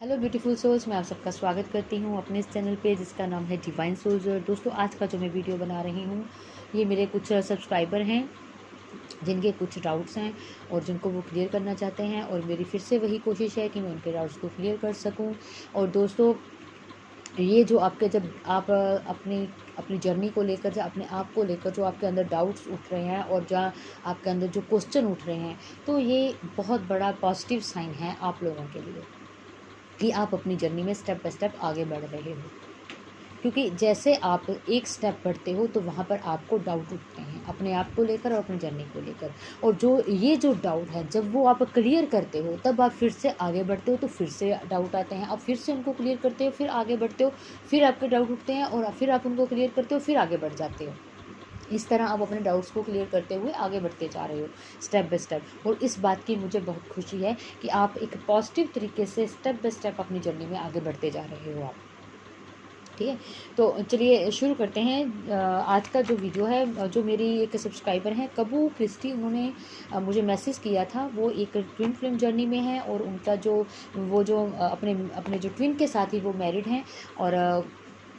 Hello beautiful souls, मैं आप सबका स्वागत करती हूँ अपने इस चैनल पे जिसका नाम है डिवाइन सोल्जर। दोस्तों, आज का जो मैं वीडियो बना रही हूँ ये मेरे कुछ सब्सक्राइबर हैं जिनके कुछ डाउट्स हैं और जिनको वो क्लियर करना चाहते हैं, और मेरी फिर से वही कोशिश है कि मैं उनके डाउट्स को क्लियर कर सकूँ। और दोस्तों, ये जो आपके जब आप अपनी अपनी जर्नी को लेकर, जो अपने आप को लेकर जो आपके अंदर डाउट्स उठ रहे हैं और जहाँ आपके अंदर जो क्वेश्चन उठ रहे हैं, तो ये बहुत बड़ा पॉजिटिव साइन है आप लोगों के लिए कि आप अपनी जर्नी में स्टेप बाय स्टेप आगे बढ़ रहे हो। क्योंकि जैसे आप एक स्टेप बढ़ते हो तो वहाँ पर आपको डाउट उठते हैं अपने आप को लेकर और अपनी जर्नी को लेकर, और जो डाउट है जब वो आप क्लियर करते हो तब आप फिर से आगे बढ़ते हो, तो फिर से डाउट आते हैं, आप फिर से उनको क्लियर करते हो, फिर आगे बढ़ते हो, फिर आपके डाउट उठते हैं और फिर आप उनको क्लियर करते हो, फिर आगे बढ़ जाते हो। इस तरह आप अपने डाउट्स को क्लियर करते हुए आगे बढ़ते जा रहे हो स्टेप बाय स्टेप। और इस बात की मुझे बहुत खुशी है कि आप एक पॉजिटिव तरीके से स्टेप बाय स्टेप अपनी जर्नी में आगे बढ़ते जा रहे हो आप। ठीक है, तो चलिए शुरू करते हैं। आज का जो वीडियो है, जो मेरी एक सब्सक्राइबर हैं कबू क्रिस्टी, उन्होंने मुझे मैसेज किया था। वो एक ट्विन फ्लेम जर्नी में है और उनका जो अपने अपने जो ट्विन के साथ ही वो मैरिड हैं, और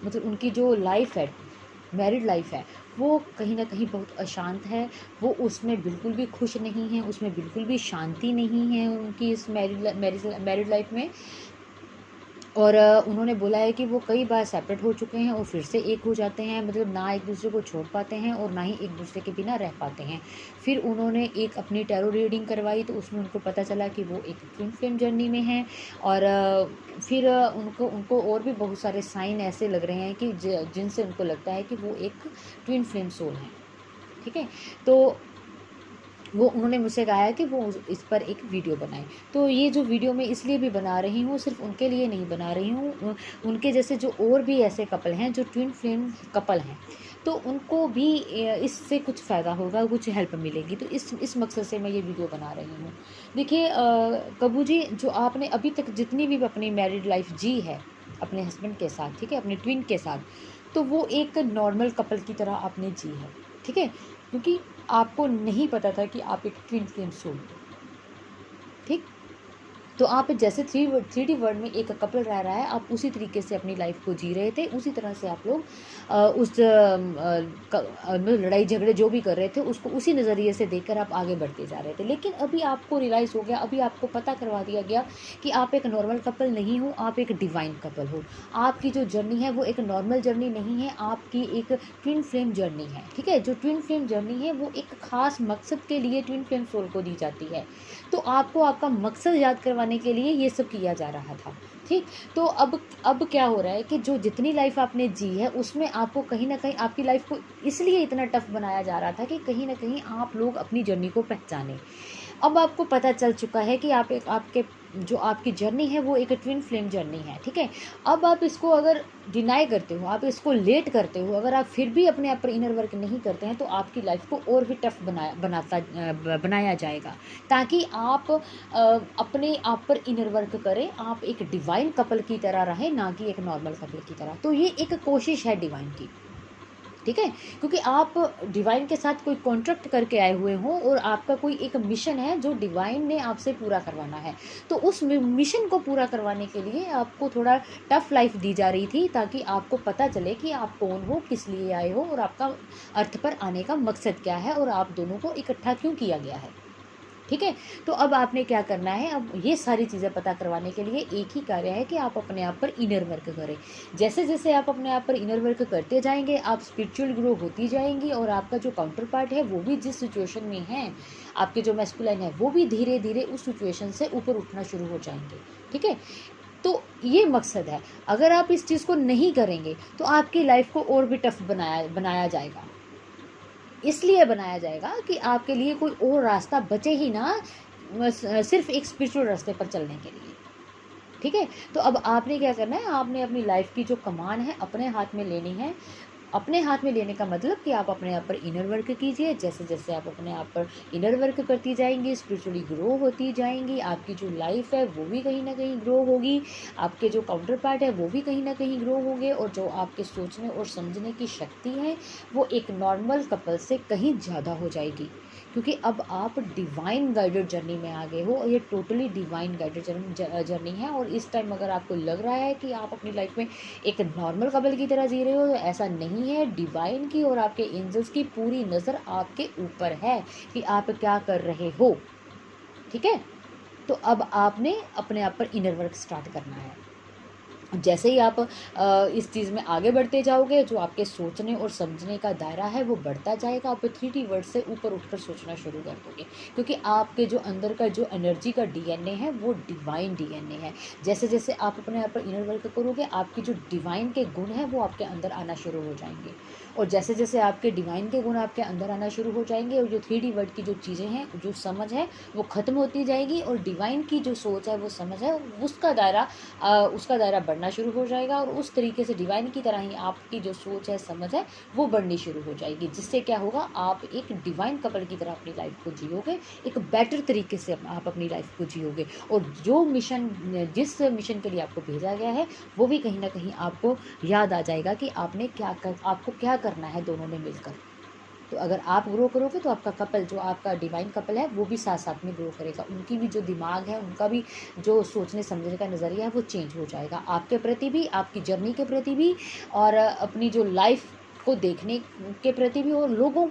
मतलब उनकी जो लाइफ है, मैरिड लाइफ है, वो कहीं ना कहीं बहुत अशांत है। वो उसमें बिल्कुल भी खुश नहीं है, उसमें बिल्कुल भी शांति नहीं है उनकी इस मैरिड लाइफ में। और उन्होंने बोला है कि वो कई बार सेपरेट हो चुके हैं और फिर से एक हो जाते हैं, मतलब ना एक दूसरे को छोड़ पाते हैं और ना ही एक दूसरे के बिना रह पाते हैं। फिर उन्होंने एक अपनी टैरो रीडिंग करवाई तो उसमें उनको पता चला कि वो एक ट्विन फ्लेम जर्नी में हैं। और फिर उनको उनको और भी बहुत सारे साइन ऐसे लग रहे हैं कि जिनसे उनको लगता है कि वो एक ट्विन फ्लेम सोल हैं। ठीक है, तो वो उन्होंने मुझसे कहा है कि वो इस पर एक वीडियो बनाए। तो ये जो वीडियो मैं इसलिए भी बना रही हूँ, सिर्फ उनके लिए नहीं बना रही हूँ, उनके जैसे जो और भी ऐसे कपल हैं जो ट्विन फ्लेम कपल हैं, तो उनको भी इससे कुछ फ़ायदा होगा, कुछ हेल्प मिलेगी। तो इस मकसद से मैं ये वीडियो बना रही हूँ। देखिए कबू जी, जो आपने अभी तक जितनी भी अपनी मैरिड लाइफ जी है अपने हस्बैंड के साथ, ठीक है, अपने ट्विन के साथ, तो वो एक नॉर्मल कपल की तरह आपने जी है। ठीक है, क्योंकि आपको नहीं पता था कि आप एक ट्विन फ्लेम सोल हो। ठीक, तो आप जैसे 3D वर्ल्ड में एक कपल रह रहा है, आप उसी तरीके से अपनी लाइफ को जी रहे थे, उसी तरह से आप लोग मतलब लड़ाई झगड़े जो भी कर रहे थे उसको उसी नज़रिए से देखकर आप आगे बढ़ते जा रहे थे। लेकिन अभी आपको रियलाइज़ हो गया, अभी आपको पता करवा दिया गया कि आप एक नॉर्मल कपल नहीं हो, आप एक डिवाइन कपल हो। आपकी जो जर्नी है वो एक नॉर्मल जर्नी नहीं है, आपकी एक ट्विन फ्लेम जर्नी है। ठीक है, जो ट्विन फ्लेम जर्नी है वो एक ख़ास मकसद के लिए ट्विन फ्लेम सोल को दी जाती है। तो आपको आपका मकसद याद करवाने के लिए ये सब किया जा रहा था। ठीक, तो अब क्या हो रहा है कि जो जितनी लाइफ आपने जी है उसमें आपको कहीं ना कहीं आपकी लाइफ को इसलिए इतना टफ बनाया जा रहा था कि कहीं ना कहीं आप लोग अपनी जर्नी को पहचाने। अब आपको पता चल चुका है कि आप एक आपके जो आपकी जर्नी है वो एक ट्विन फ्लेम जर्नी है। ठीक है, अब आप इसको अगर डिनाई करते हो, आप इसको लेट करते हो, अगर आप फिर भी अपने आप पर इनर वर्क नहीं करते हैं, तो आपकी लाइफ को और भी टफ बनाया जाएगा, ताकि आप अपने आप पर इनर वर्क करें, आप एक डिवाइन कपल की तरह रहें, ना कि एक नॉर्मल कपल की तरह। तो ये एक कोशिश है डिवाइन की। ठीक है, क्योंकि आप डिवाइन के साथ कोई कॉन्ट्रैक्ट करके आए हुए हो और आपका कोई एक मिशन है जो डिवाइन ने आपसे पूरा करवाना है। तो उस मिशन को पूरा करवाने के लिए आपको थोड़ा टफ लाइफ दी जा रही थी, ताकि आपको पता चले कि आप कौन हो, किस लिए आए हो और आपका अर्थ पर आने का मकसद क्या है और आप दोनों को इकट्ठा क्यों किया गया है। ठीक है, तो अब आपने क्या करना है, अब ये सारी चीज़ें पता करवाने के लिए एक ही कार्य है कि आप अपने आप पर इनर वर्क करें। जैसे जैसे आप अपने आप पर इनर वर्क करते जाएंगे, आप स्पिरिचुअल ग्रो होती जाएंगी, और आपका जो काउंटर पार्ट है वो भी जिस सिचुएशन में है, आपके जो मैस्कुलाइन है वो भी धीरे धीरे उस सिचुएशन से ऊपर उठना शुरू हो जाएंगे। ठीक है, तो ये मकसद है। अगर आप इस चीज़ को नहीं करेंगे तो आपकी लाइफ को और भी टफ बनाया जाएगा। इसलिए बनाया जाएगा कि आपके लिए कोई और रास्ता बचे ही ना, सिर्फ एक स्पिरिचुअल रास्ते पर चलने के लिए। ठीक है, तो अब आपने क्या करना है, आपने अपनी लाइफ की जो कमान है अपने हाथ में लेनी है। अपने हाथ में लेने का मतलब कि आप अपने आप पर इनर वर्क कीजिए। जैसे जैसे आप अपने आप पर इनर वर्क करती जाएंगी, स्पिरिचुअली ग्रो होती जाएंगी, आपकी जो लाइफ है वो भी कहीं ना कहीं ग्रो होगी, आपके जो काउंटर पार्ट है वो भी कहीं ना कहीं ग्रो होंगे, और जो आपके सोचने और समझने की शक्ति है वो एक नॉर्मल कपल से कहीं ज़्यादा हो जाएगी। क्योंकि अब आप डिवाइन गाइडेड जर्नी में आ गए हो और ये टोटली डिवाइन गाइडेड जर्नी है। और इस टाइम अगर आपको लग रहा है कि आप अपनी लाइफ में एक नॉर्मल कपल की तरह जी रहे हो, तो ऐसा नहीं है। डिवाइन की और आपके एंजल्स की पूरी नज़र आपके ऊपर है कि आप क्या कर रहे हो, ठीक है। तो अब आपने अपने आप पर इनर वर्क स्टार्ट करना है। जैसे ही आप इस चीज़ में आगे बढ़ते जाओगे, जो आपके सोचने और समझने का दायरा है वो बढ़ता जाएगा। आप 3D वर्ड से ऊपर उठकर सोचना शुरू कर दोगे, क्योंकि आपके जो अंदर का जो एनर्जी का डीएनए है वो डिवाइन डीएनए है। जैसे जैसे आप अपने आप पर इनर वर्क करोगे, आपकी जो डिवाइन के गुण हैं वो आपके अंदर आना शुरू हो जाएंगे। और जैसे जैसे आपके डिवाइन के गुण आपके अंदर आना शुरू हो जाएंगे, और जो 3D वर्ड की जो चीज़ें हैं, जो समझ है वो ख़त्म होती जाएगी, और डिवाइन की जो सोच है, वो समझ है, उसका दायरा बढ़ना शुरू हो जाएगा। और उस तरीके से डिवाइन की तरह ही आपकी जो सोच है, समझ है, वो बढ़नी शुरू हो जाएगी। जिससे क्या होगा, आप एक डिवाइन कपल की तरह अपनी लाइफ को जियोगे, एक बेटर तरीके से आप अपनी लाइफ को जियोगे। और जिस मिशन के लिए आपको भेजा गया है, वो भी कहीं ना कहीं आपको याद आ जाएगा कि आपको क्या करना है दोनों ने मिलकर। तो अगर आप ग्रो करोगे तो आपका कपल, जो आपका डिवाइन कपल है, वो भी साथ साथ में ग्रो करेगा। उनकी भी जो दिमाग है, उनका भी जो सोचने समझने का नज़रिया है, वो चेंज हो जाएगा आपके प्रति भी, आपकी जर्नी के प्रति भी, और अपनी जो लाइफ को देखने के प्रति भी, और लोगों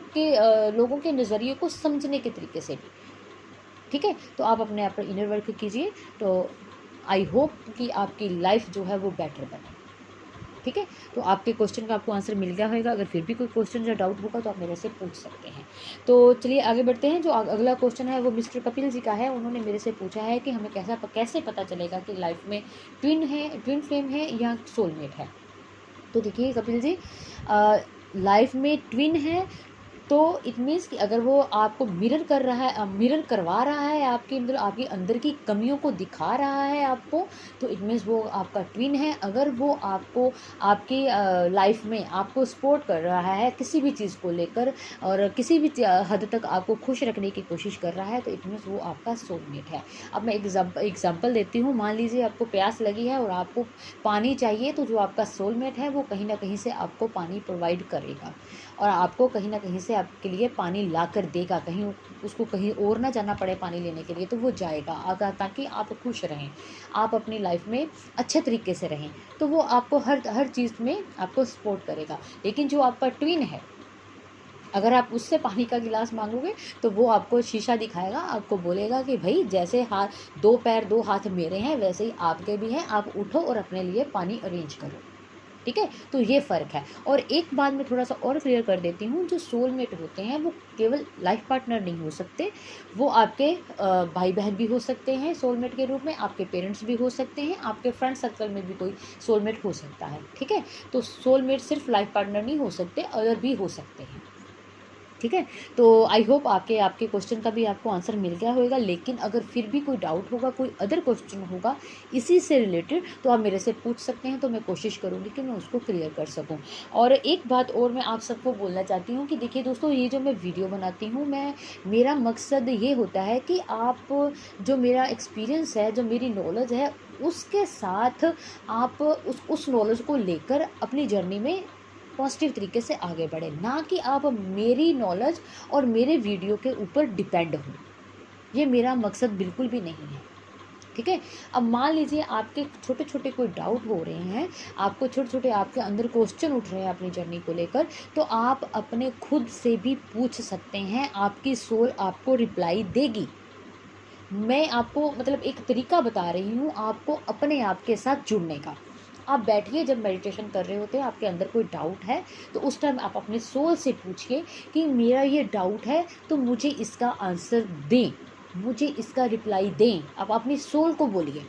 के नज़रिए को समझने के तरीके से भी, ठीक है। तो आप अपने आप पर इनर वर्क कीजिए, तो आई होप कि आपकी लाइफ जो है वो बेटर बने, ठीक है। तो आपके क्वेश्चन का आपको आंसर मिल गया होगा। अगर फिर भी कोई क्वेश्चन या डाउट होगा तो आप मेरे से पूछ सकते हैं। तो चलिए आगे बढ़ते हैं। जो अगला क्वेश्चन है वो मिस्टर कपिल जी का है। उन्होंने मेरे से पूछा है कि हमें कैसे पता चलेगा कि लाइफ में ट्विन फ्लेम है या सोलमेट है। तो देखिए कपिल जी, लाइफ में ट्विन है तो इट मीन्स कि अगर वो आपको मिरर करवा रहा है, आपके अंदर की कमियों को दिखा रहा है आपको, तो इट मीन्स वो आपका ट्विन है। अगर वो आपको आपकी लाइफ में आपको सपोर्ट कर रहा है किसी भी चीज़ को लेकर, और किसी भी हद तक आपको खुश रखने की कोशिश कर रहा है, तो इट मीन्स वो आपका सोलमेट है। अब मैं एग्जाम्पल देती हूँ। मान लीजिए आपको प्यास लगी है और आपको पानी चाहिए, तो जो आपका सोलमेट है वो कहीं ना कहीं से आपको पानी प्रोवाइड करेगा, और आपको कहीं ना कहीं से आपके लिए पानी ला कर देगा। उसको कहीं और ना जाना पड़े पानी लेने के लिए, तो वो जाएगा ताकि आप खुश रहें, आप अपनी लाइफ में अच्छे तरीके से रहें। तो वो आपको हर चीज़ में आपको सपोर्ट करेगा। लेकिन जो आपका ट्विन है, अगर आप उससे पानी का गिलास मांगोगे तो वो आपको शीशा दिखाएगा, आपको बोलेगा कि भाई जैसे हाथ, 2 पैर 2 हाथ मेरे हैं, वैसे ही आपके भी हैं, आप उठो और अपने लिए पानी अरेंज करो, ठीक है। तो ये फ़र्क है। और एक बात मैं थोड़ा सा और क्लियर कर देती हूँ, जो सोलमेट होते हैं वो केवल लाइफ पार्टनर नहीं हो सकते, वो आपके भाई बहन भी हो सकते हैं सोलमेट के रूप में, आपके पेरेंट्स भी हो सकते हैं, आपके फ्रेंड सर्कल में भी कोई सोलमेट हो सकता है, ठीक है। तो सोलमेट सिर्फ लाइफ पार्टनर नहीं हो सकते, अदर भी हो सकते हैं, ठीक है। तो आई होप आपके क्वेश्चन का भी आपको आंसर मिल गया होगा। लेकिन अगर फिर भी कोई डाउट होगा, कोई अदर क्वेश्चन होगा इसी से रिलेटेड, तो आप मेरे से पूछ सकते हैं। तो मैं कोशिश करूँगी कि मैं उसको क्लियर कर सकूँ। और एक बात और मैं आप सबको बोलना चाहती हूँ कि देखिए दोस्तों, ये जो मैं वीडियो बनाती हूँ, मेरा मकसद ये होता है कि आप, जो मेरा एक्सपीरियंस है, जो मेरी नॉलेज है, उसके साथ आप उस नॉलेज को लेकर अपनी जर्नी में पॉजिटिव तरीके से आगे बढ़े, ना कि आप मेरी नॉलेज और मेरे वीडियो के ऊपर डिपेंड हो। ये मेरा मकसद बिल्कुल भी नहीं है, ठीक है। अब मान लीजिए आपके छोटे छोटे कोई डाउट हो रहे हैं, आपको छोटे छोटे आपके अंदर क्वेश्चन उठ रहे हैं अपनी जर्नी को लेकर, तो आप अपने खुद से भी पूछ सकते हैं, आपकी सोल आपको रिप्लाई देगी। मैं आपको मतलब एक तरीका बता रही हूँ आपको अपने आप के साथ जुड़ने का। आप बैठिए, जब मेडिटेशन कर रहे होते हैं, आपके अंदर कोई डाउट है, तो उस टाइम आप अपने सोल से पूछिए कि मेरा ये डाउट है, तो मुझे इसका आंसर दें, मुझे इसका रिप्लाई दें। आप अपनी सोल को बोलिए,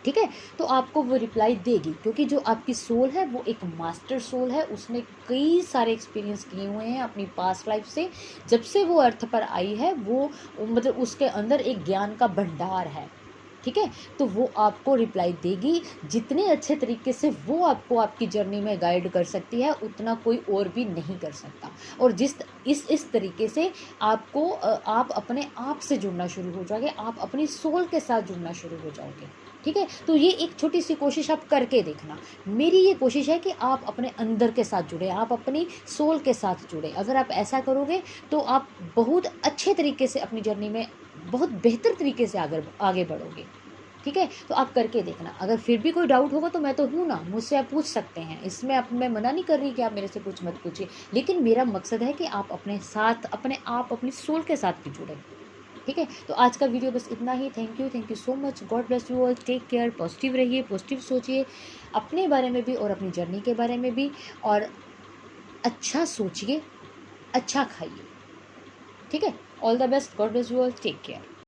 ठीक है। तो आपको वो रिप्लाई देगी, क्योंकि जो आपकी सोल है वो एक मास्टर सोल है। उसने कई सारे एक्सपीरियंस किए हुए हैं अपनी पास्ट लाइफ से। जब से वो अर्थ पर आई है, वो मतलब उसके अंदर एक ज्ञान का भंडार है, ठीक है। तो वो आपको रिप्लाई देगी। जितने अच्छे तरीके से वो आपको आपकी जर्नी में गाइड कर सकती है, उतना कोई और भी नहीं कर सकता। और इस तरीके से आप अपने आप से जुड़ना शुरू हो जाओगे, आप अपनी सोल के साथ जुड़ना शुरू हो जाओगे, ठीक है। तो ये एक छोटी सी कोशिश आप करके देखना। मेरी ये कोशिश है कि आप अपने अंदर के साथ जुड़े, आप अपनी सोल के साथ जुड़े। अगर आप ऐसा करोगे तो आप बहुत अच्छे तरीके से अपनी जर्नी में बहुत बेहतर तरीके से आगे बढ़ोगे। ठीक है, तो आप करके देखना। अगर फिर भी कोई डाउट होगा तो मैं तो हूँ ना, मुझसे आप पूछ सकते हैं। इसमें आप, मैं मना नहीं कर रही कि आप मेरे से कुछ मत पूछिए, लेकिन मेरा मकसद है कि आप अपने साथ, अपने आप, अपनी सोल के साथ भी जुड़े। ठीक है, तो आज का वीडियो बस इतना ही। Thank you so much. God bless you all. Take care. Positive रहिए, पॉजिटिव सोचिए अपने बारे में भी और अपनी जर्नी के बारे में भी, और अच्छा सोचिए, अच्छा खाइए। ठीक है, all the best. God bless you all. Take care.